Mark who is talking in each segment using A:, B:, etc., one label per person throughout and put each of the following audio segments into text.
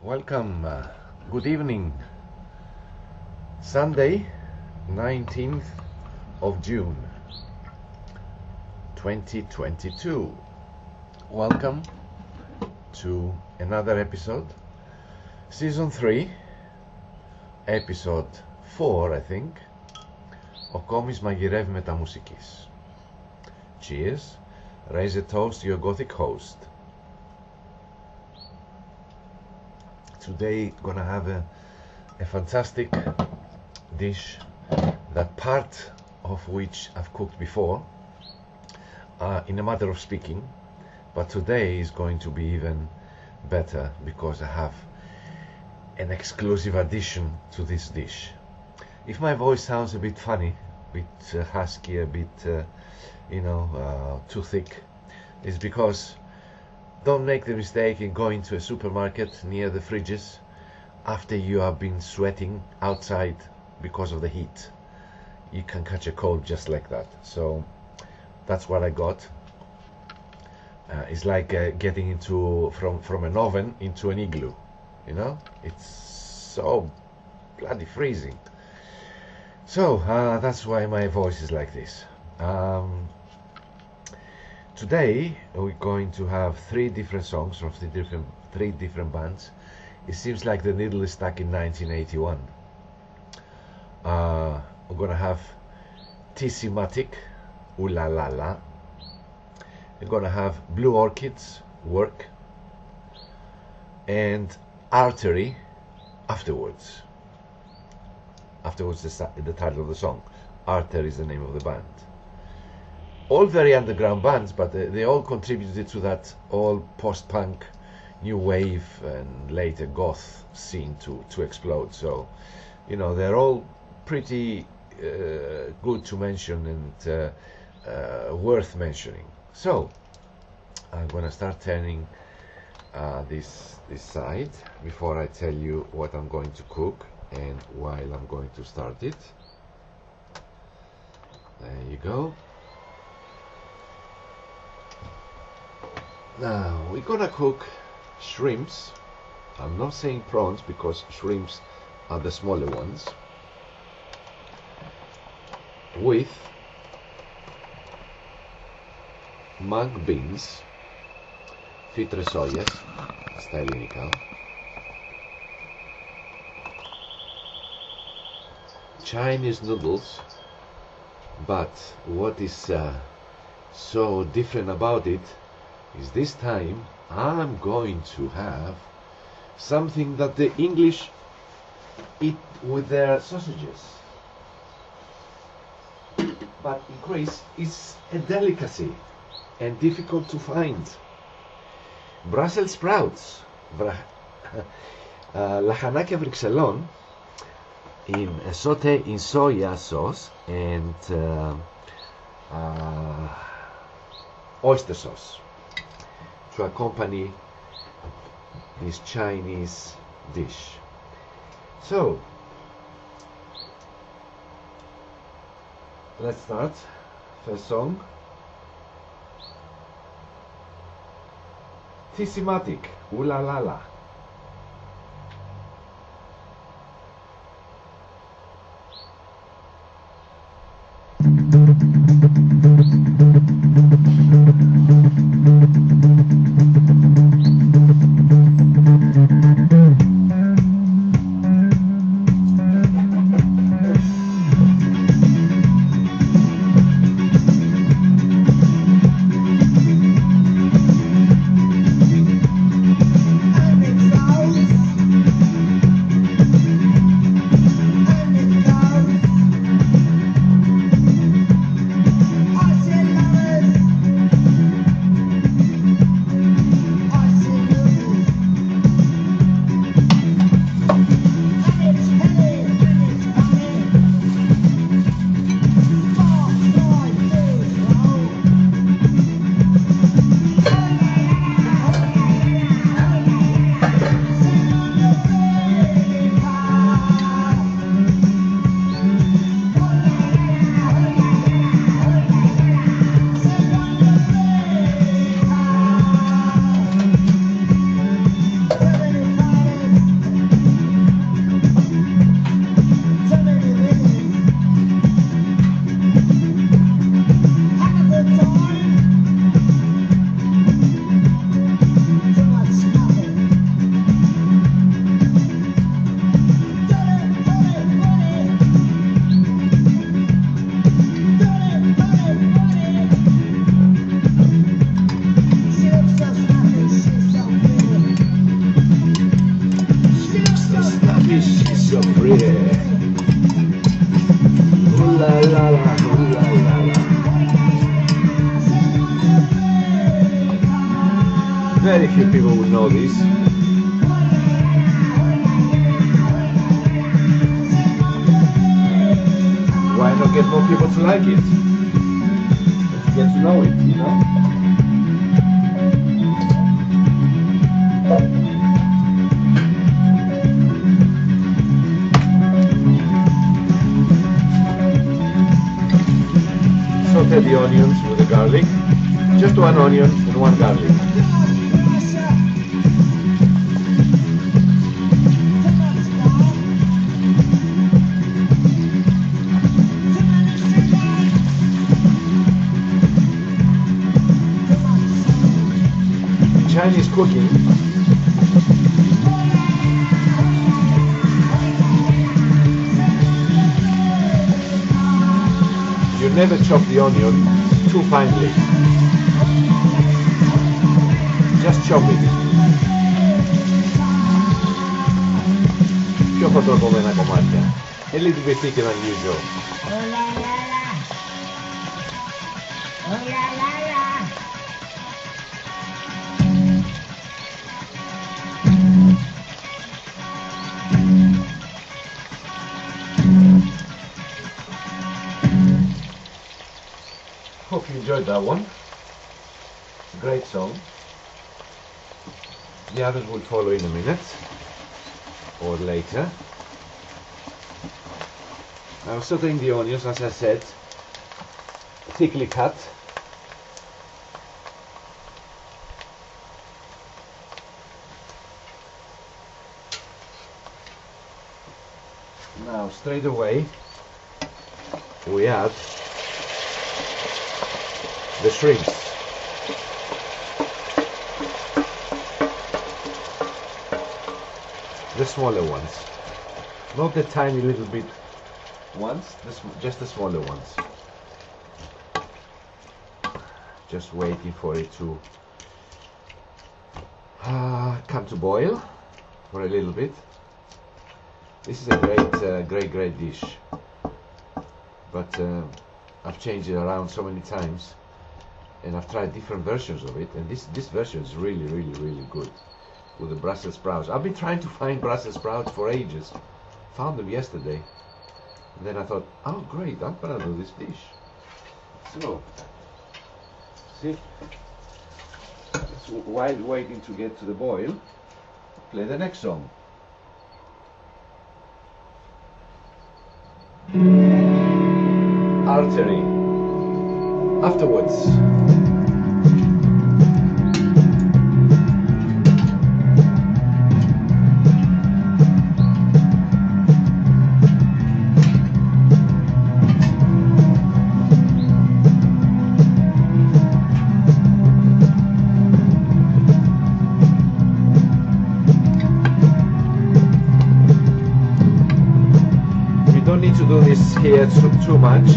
A: Welcome, good evening. Sunday, 19th of June, 2022. Welcome to another episode, Season 3, Episode 4, I think, Ο κόμις μαγειρεύει με τα μουσικής. Cheers, raise a toast to your gothic host. Today gonna have a fantastic dish that part of which I've cooked before in a matter of speaking, but today is going to be even better because I have an exclusive addition to this dish. If my voice sounds a bit funny, a bit husky, a bit too thick, it's because don't make the mistake in going to a supermarket near the fridges after you have been sweating outside because of the heat. You can catch a cold just like that. So that's what I got. It's like getting into from an oven into an igloo. You know, it's so bloody freezing. So that's why my voice is like this. Today we're going to have three different songs from three different bands. It seems like the needle is stuck in 1981. We're gonna have T-Matic, Ooh La La La. We're gonna have Blue Orchids, Work, and Artery, Afterwards. Afterwards, the title of the song. Artery is the name of the band. All very underground bands, but they all contributed to that all post-punk, new wave, and later goth scene to explode. So, you know, they're all pretty good to mention and worth mentioning. So, I'm gonna start turning this side before I tell you what I'm going to cook and while I'm going to start it. There you go. Now we're gonna cook shrimps. I'm not saying prawns because shrimps are the smaller ones, with mung beans, φύτρες σόγιας στα ελληνικά, Chinese noodles, but what is so different about it is this time I'm going to have something that the English eat with their sausages, but in Greece it's a delicacy and difficult to find. Brussels sprouts, λαχανάκια Βρυξελών in a saute in soya sauce and oyster sauce to accompany this Chinese dish. So let's start. First song, T-Matic, Ooh La La La.
B: I'm in
A: so pretty. Ooh la la la, ooh la la la. Very few people will know this. Why not get more people to like it? Get to know it, you know? Saute the onions with the garlic. Just one onion and one garlic. Chinese cooking, you never chop the onion too finely. Just chop it. Πιο χοντροκομμένα κομμάτια. A little bit thicker than usual. Hope you enjoyed that one. Great song. The others will follow in a minute or later. I was sauteing the onions, as I said, thickly cut. Now straight away we add the shrimps. The smaller ones, not the tiny little bit ones, just the smaller ones. Just waiting for it to come to boil for a little bit. This is a great dish, but I've changed it around so many times, and I've tried different versions of it, and this version is really good with the Brussels sprouts. I've been trying to find Brussels sprouts for ages. Found them yesterday, and then I thought, oh great, I'm gonna do this dish. So, see, while waiting to get to the boil, play the next song. Artery. Afterwards. To do this here too much,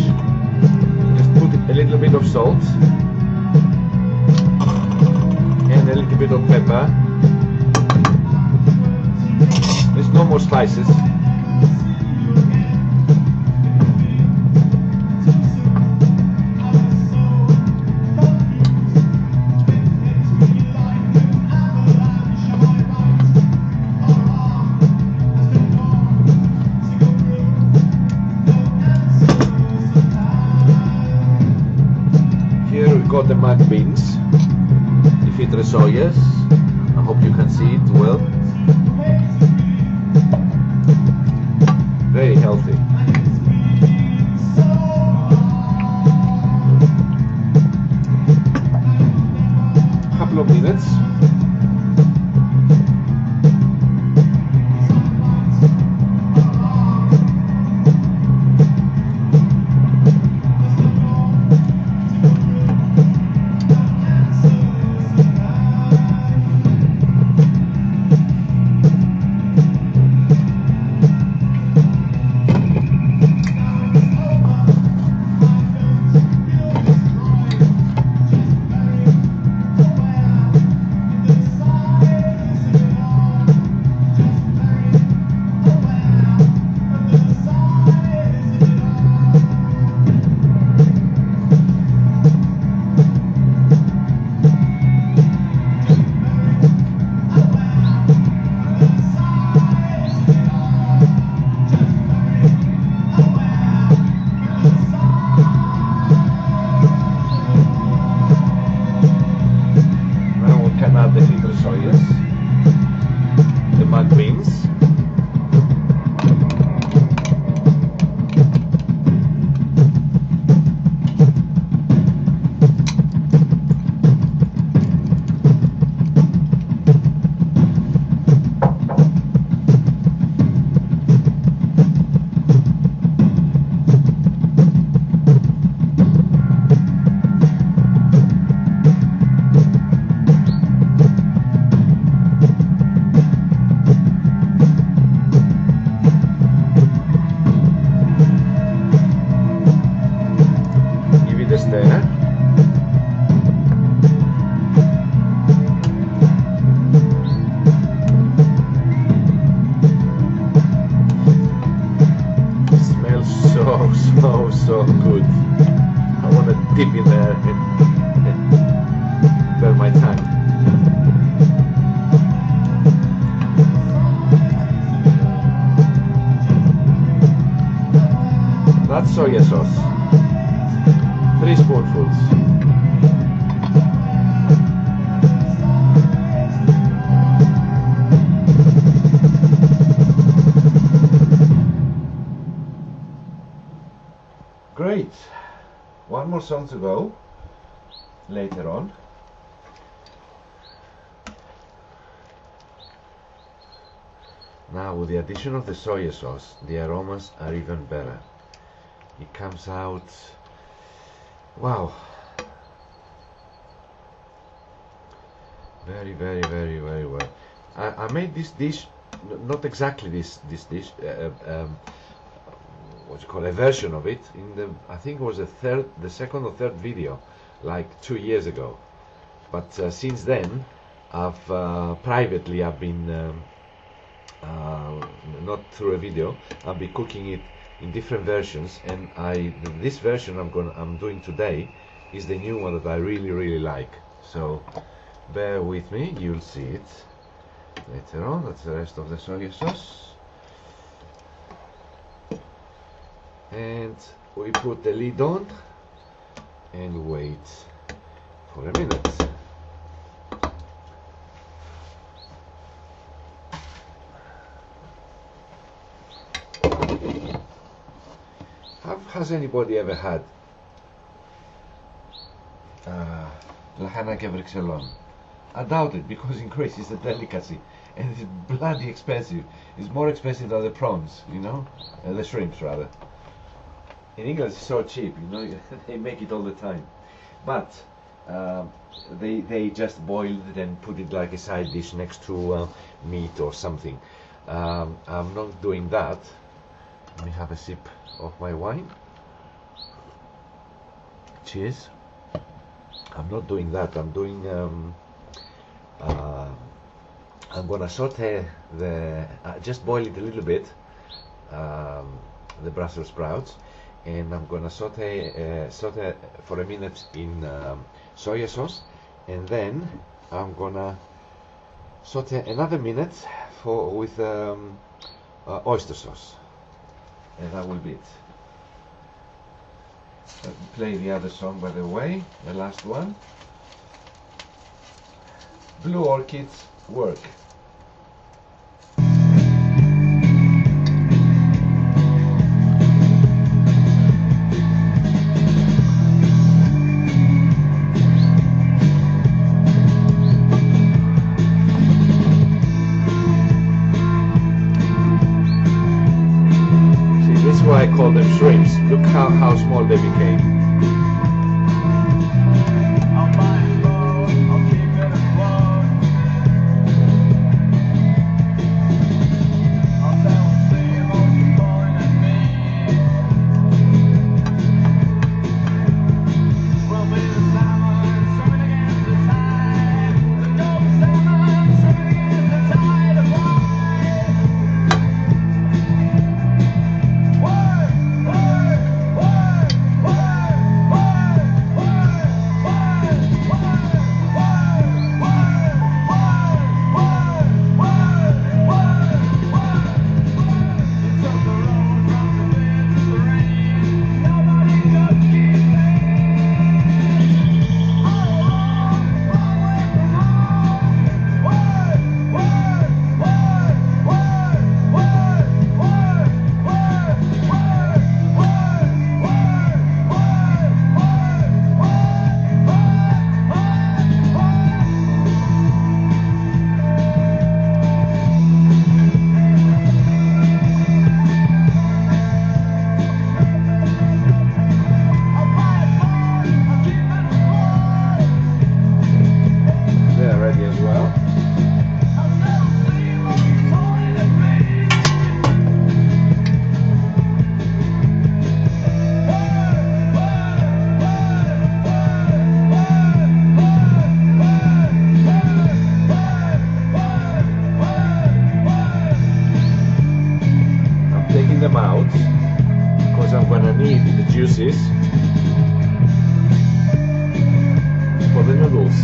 A: just put a little bit of salt and a little bit of pepper. There's no more spices. Got the mud beans, E04 soyas. I hope you can see it well. Very healthy. Couple of minutes. soya sauce. 3 spoonfuls. Great. One more song to go later on. Now with the addition of the soya sauce, the aromas are even better. It comes out, wow, very well. I made this dish, not exactly this dish, what you call a version of it in the, I think it was the second or third video, like 2 years ago. But since then, I've privately I've been not through a video. I'll be cooking it in different versions, and this version I'm doing today is the new one that I really like. So bear with me, you'll see it later on. That's the rest of the soya sauce, and we put the lid on and wait for a minute. Has anybody ever had lahana kevrexelon? I doubt it, because in Greece it's a delicacy and it's bloody expensive. It's more expensive than the prawns, you know, the shrimps rather. In England it's so cheap, you know, they make it all the time. But they just boil it and put it like a side dish next to meat or something. I'm not doing that. Let me have a sip of my wine. Cheers. I'm not doing that. I'm doing I'm gonna saute just boil it a little bit, the Brussels sprouts, and I'm gonna saute for a minute in soya sauce, and then I'm gonna saute another minute with oyster sauce, and that will be it. Let me play the other song, by the way, the last one. Blue orchids work. See, this is why I call them shrimps. Look how small they became. Them out because I'm gonna need the juices for the noodles.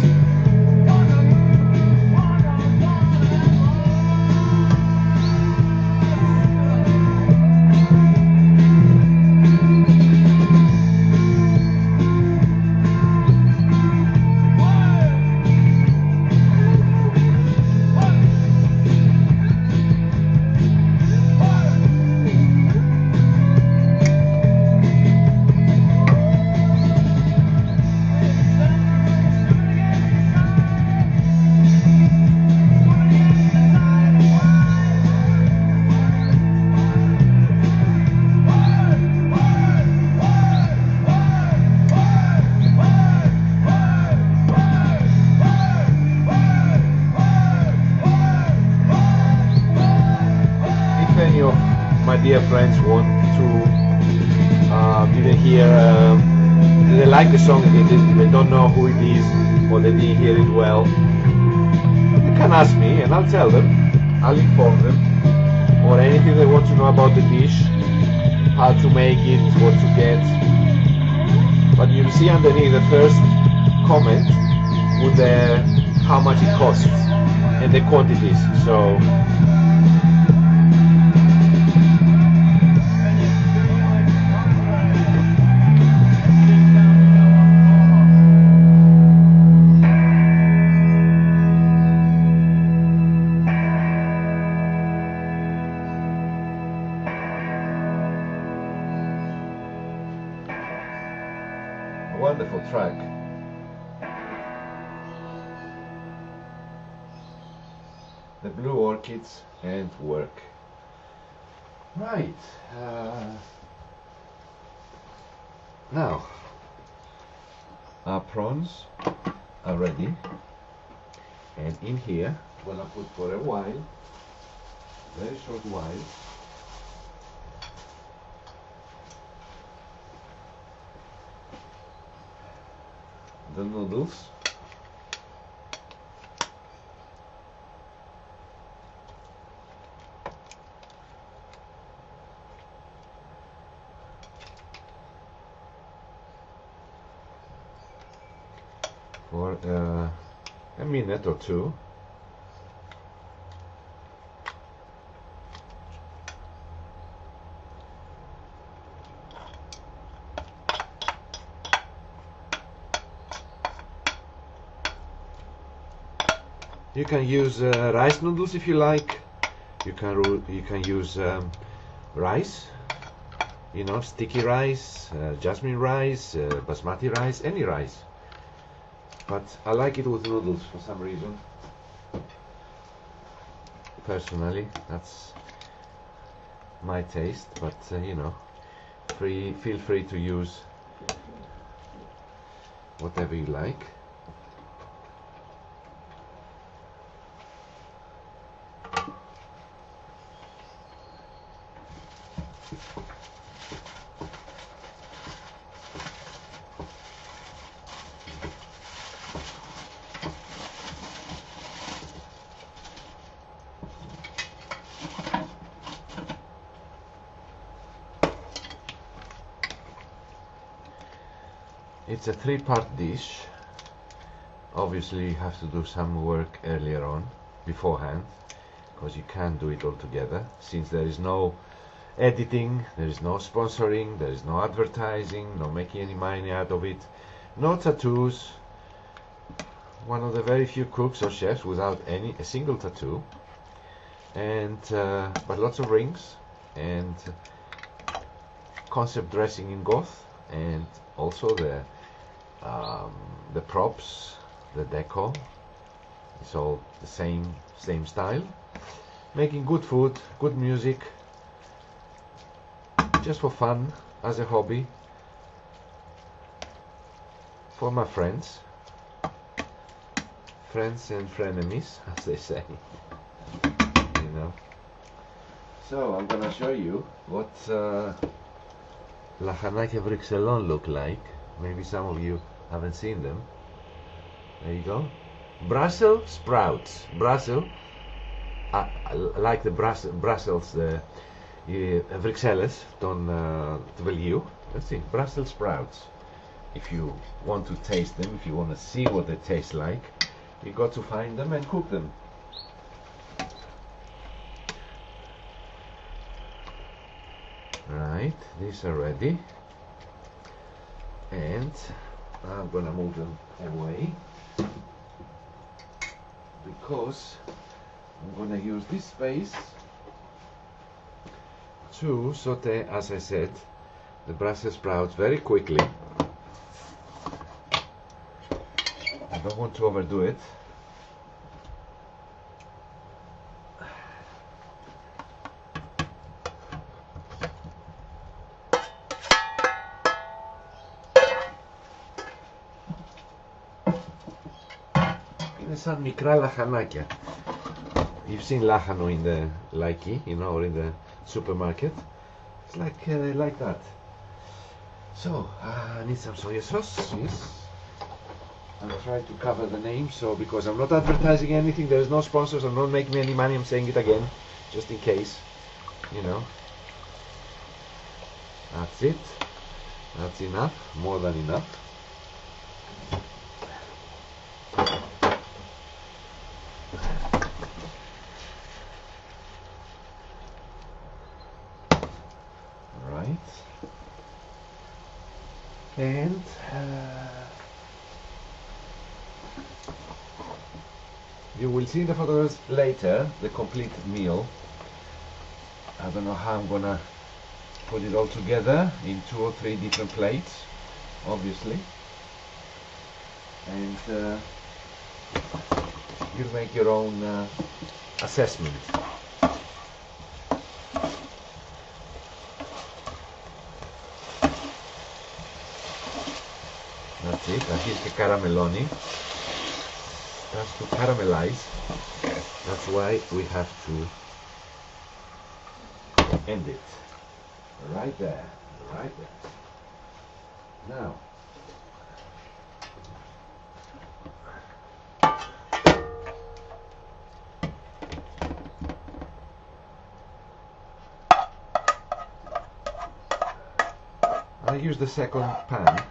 A: my dear friends want to didn't hear, they like the song, they don't know who it is, or they didn't hear it well, you can ask me and I'll tell them, I'll inform them, or anything they want to know about the dish, how to make it, what to get. But you'll see underneath the first comment with the how much it costs and the quantities. So wonderful track. The Blue Orchids and Work. Right. Now, our prawns are ready. And in here, I'm gonna put for a while, very short while, the noodles. For a minute or two. You can use rice noodles if you like. You can use rice, you know, sticky rice, jasmine rice, basmati rice, any rice. But I like it with noodles for some reason. Personally, that's my taste. But you know, feel free to use whatever you like. It's a three-part dish. Obviously you have to do some work earlier on, beforehand, because you can't do it all together, since there is no editing, there is no sponsoring, there is no advertising, no making any money out of it, no tattoos. One of the very few cooks or chefs without a single tattoo, and but lots of rings and concept dressing in goth, and also the props, the deco, it's all the same style. Making good food, good music, just for fun, as a hobby, for my friends and frenemies, as they say, you know. So I'm gonna show you what λαχανάκια Βρυξελών look like. Maybe some of you haven't seen them. There you go. Brussels sprouts. Brussels, like the Brussels, the Βρυξέλλες του Βελγίου. Let's see, Brussels sprouts. If you want to taste them, if you want to see what they taste like, you got to find them and cook them. Right, these are ready, and I'm gonna move them away because I'm gonna use this space to saute, as I said, the Brussels sprouts very quickly. I don't want to overdo it. Είναι σαν μικρά λαχανάκια. You've seen λάχανο in the laiki, you know, or in the supermarket. It's like that. So I need some soy sauce. Yes. I'm trying to cover the name, so because I'm not advertising anything, there's no sponsors, I'm not making any money, I'm saying it again, just in case, you know. That's it. That's enough, more than enough. Right. And you will see in the photos later the complete meal. I don't know how I'm gonna put it all together in 2 or 3 different plates, obviously, and you make your own assessment. That's it. Αρχίζει και καραμελώνει. Starts to caramelize. That's why we have to end it. Right there. Right there. Now. I use the second pan,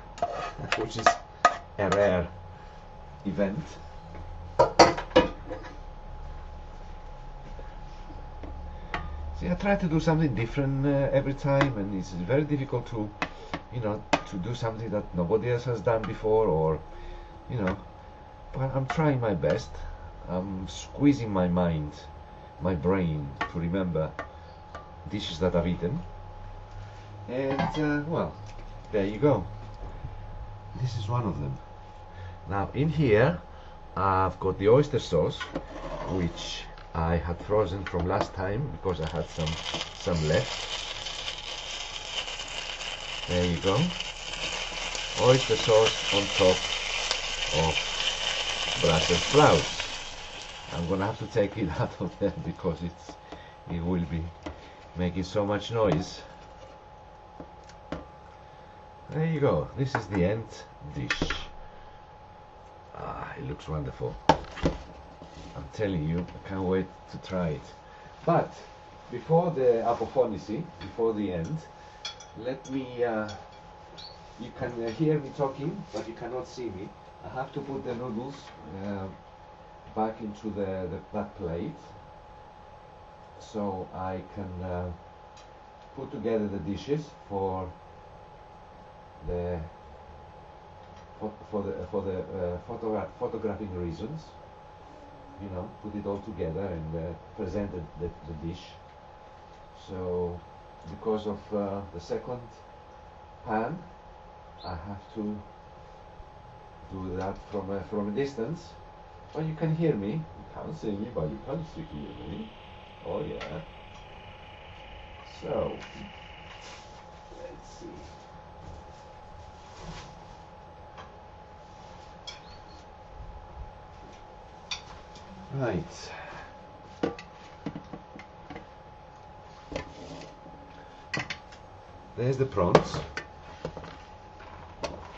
A: which is a rare event. See, I try to do something different every time, and it's very difficult to, you know, to do something that nobody else has done before, or, you know, but I'm trying my best. I'm squeezing my mind, my brain, to remember dishes that I've eaten. And well, there you go. This is one of them. Now in here I've got the oyster sauce, which I had frozen from last time because I had some left. There you go. Oyster sauce on top of Brussels sprouts. I'm gonna have to take it out of there because it will be making so much noise. There you go. This is the end dish. Ah, it looks wonderful. I'm telling you, I can't wait to try it. But before the apophonici, before the end, let me, you can hear me talking, but you cannot see me. I have to put the noodles back into that plate, so I can put together the dishes for the photographing reasons, you know, put it all together and present the dish. So because of the second pan, I have to do that from a distance. But you can hear me. You can't see me, but you can still hear me. Oh yeah. So let's see. Right. There's the prawns.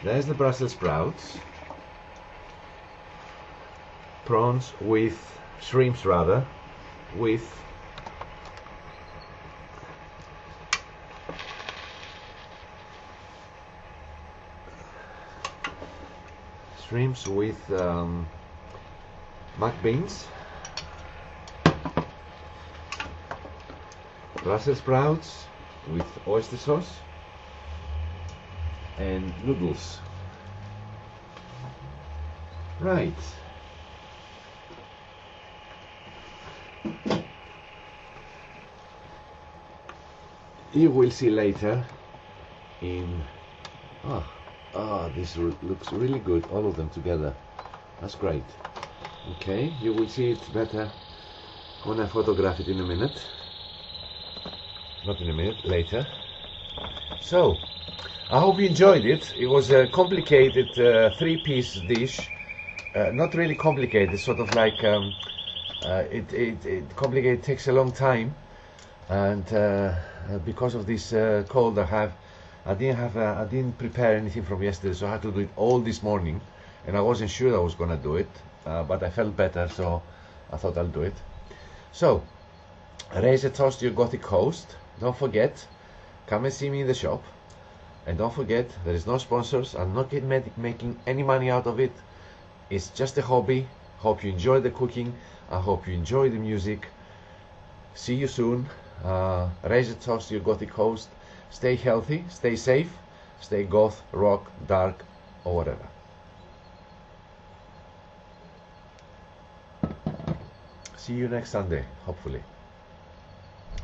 A: There's the Brussels sprouts. Prawns with shrimps, rather, with shrimps with mac beans, Brussels sprouts with oyster sauce, and noodles. Right. You will see later in this looks really good, all of them together. That's great. Okay, you will see it better when I photograph it in a minute. Not in a minute, later. So, I hope you enjoyed it. It was a complicated 3-piece dish. Not really complicated, sort of like it complicated, takes a long time. and because of this cold I have, I didn't prepare anything from yesterday, so I had to do it all this morning, and I wasn't sure I was gonna do it, but I felt better, so I thought I'll do it. So, raise a toast to your Gothic host. Don't forget, come and see me in the shop, and don't forget, there is no sponsors. I'm not making any money out of it. It's just a hobby. Hope you enjoy the cooking. I hope you enjoy the music. See you soon. Raise a toast to your Gothic host. Stay healthy, stay safe, stay goth, rock, dark, or whatever. See you next Sunday, hopefully.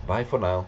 A: Bye for now.